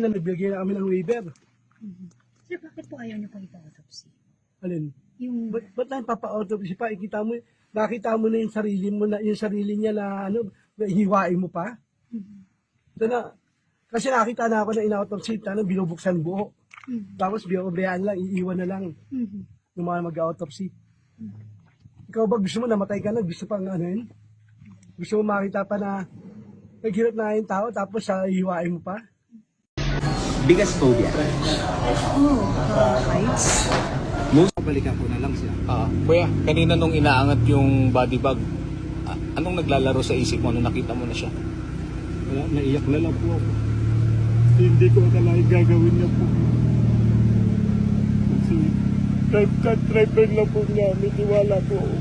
Na nagbigay na kami ng waiver. Sir, bakit po ayaw niyo pong ipa-autopsy? Alin? Yung Ba't na papa-autopsy pa? Nakita mo na yung sarili mo na, yung sarili niya na hiwain mo pa? Ito na. Kasi nakita na ako na in-autopsy, binubuksan buo. Tapos biyayaan lang, iiwan na lang yung mga mag-autopsy. Ikaw ba gusto mo namatay ka na? Gusto pang ano yun? Gusto mo makita pa na naghirap na yung tao tapos hiwain mo pa? Biggest phobia. heights. Balikan ko na lang siya. Kuya, kanina nung inaangat yung body bag, anong naglalaro sa isip mo nung nakita mo na siya? Wala, naiyak na lang po ako. Hindi ko akalain gagawin niya po. Kasi driver lang po niya, may tiwala po ako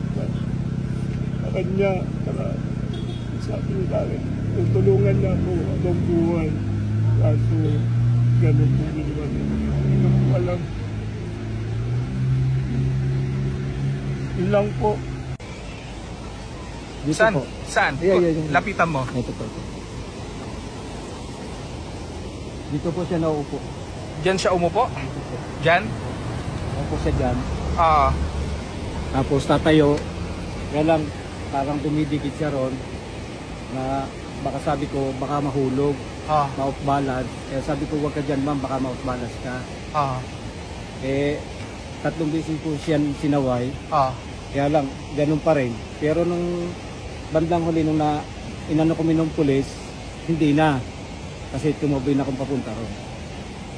sa kanya. Para sabi niya sa akin, tutulungan niya ako habang buhay. Kaso, ganun po ginawa niya. Hindi na po alam. Yun lang po. Dito Saan? po. Saan? Yung- Lapitan mo. Ito po. Dito po siya nauupo. Diyan siya umupo? Diyan? Nauupo siya dyan. Ah, Tapos tatayo. Kaya lang, parang dumidikit siya ron. Na baka sabi ko, baka mahulog. Ma-off balance. Kaya sabi ko, huwag ka dyan ma'am, baka ma-off balance ka. Tatlong beses po siya sinaway. Kaya lang, ganun pa rin. Pero nung bandang huli, nung inano kami ng pulis, hindi na. Kasi tumaboy na akong papunta ron.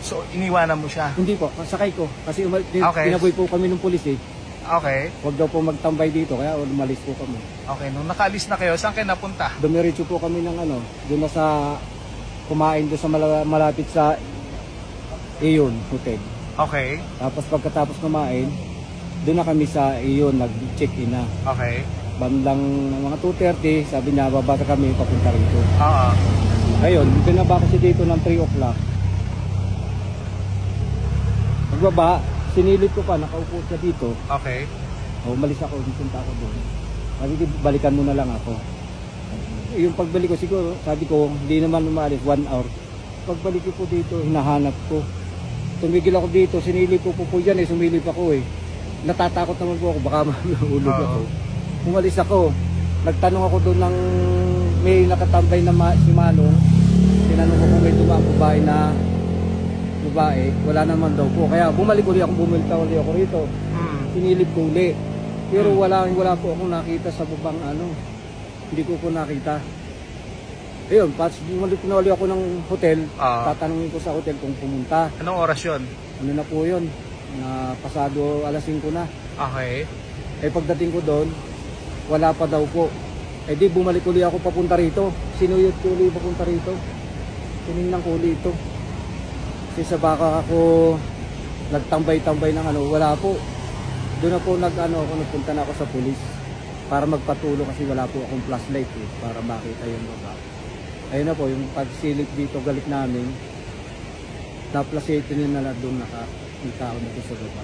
so iniwanan mo siya? Hindi po, sakay ko. Kasi Okay. tinaboy po kami ng pulis eh. Okay. Huwag daw po magtambay dito, kaya umalis po kami. Okay, nung nakaalis na kayo, saan kayo napunta? Dumiretso po kami ng doon na sa kumain doon sa malapit sa Iyon Hotel. Okay. Tapos pagkatapos kumain, doon na kami sa Iyon, nag-check-in na. Okay. Bandang mga 2:30, sabi niya, babata kami papunta rito. Oo. Ayun, binaba kasi dito ng 3 o'clock. Pagbaba, sinilip ko pa, nakaupo siya dito. Okay. Umalis ako, punta ako doon. Sabi ko, balikan mo na lang ako. Yung pagbalik ko siguro, sabi ko, hindi naman umalis, 1 hour. Pagbalik ko po dito, hinahanap ko. Tumigil ako dito, sinilip ko po dyan sumilip ako eh. Natatakot naman po ako, baka mahulog ako. Umalis ako, nagtanong ako doon ng may nakatambay na si Manong. Tinanong ko kung may dumang babae, wala naman daw po. Kaya bumalik ulit ako, bumilta ulit ako rito. Sinilip ko ulit. Pero wala po akong nakita sa babang hindi ko po nakita. Ayun, bumalik na ulit ako ng hotel. Tatanungin ko sa hotel kung pumunta. Anong oras yun? Ano na po yun? Pasado alas 5 na. Okay. Pagdating ko doon, wala pa daw po. Di bumalik ulit ako papunta rito. Sinuyot ko ulit papunta rito. Tinignan ko ulit ito. Kasi sa baka ako nagtambay-tambay ng wala po. Doon na po nagpunta na ako sa pulis para magpatulo kasi wala po akong flashlight para makita yung baba. Ayun na po, yung pagsilip dito galit namin, na-flashlight na doon nakita ako na sa baba.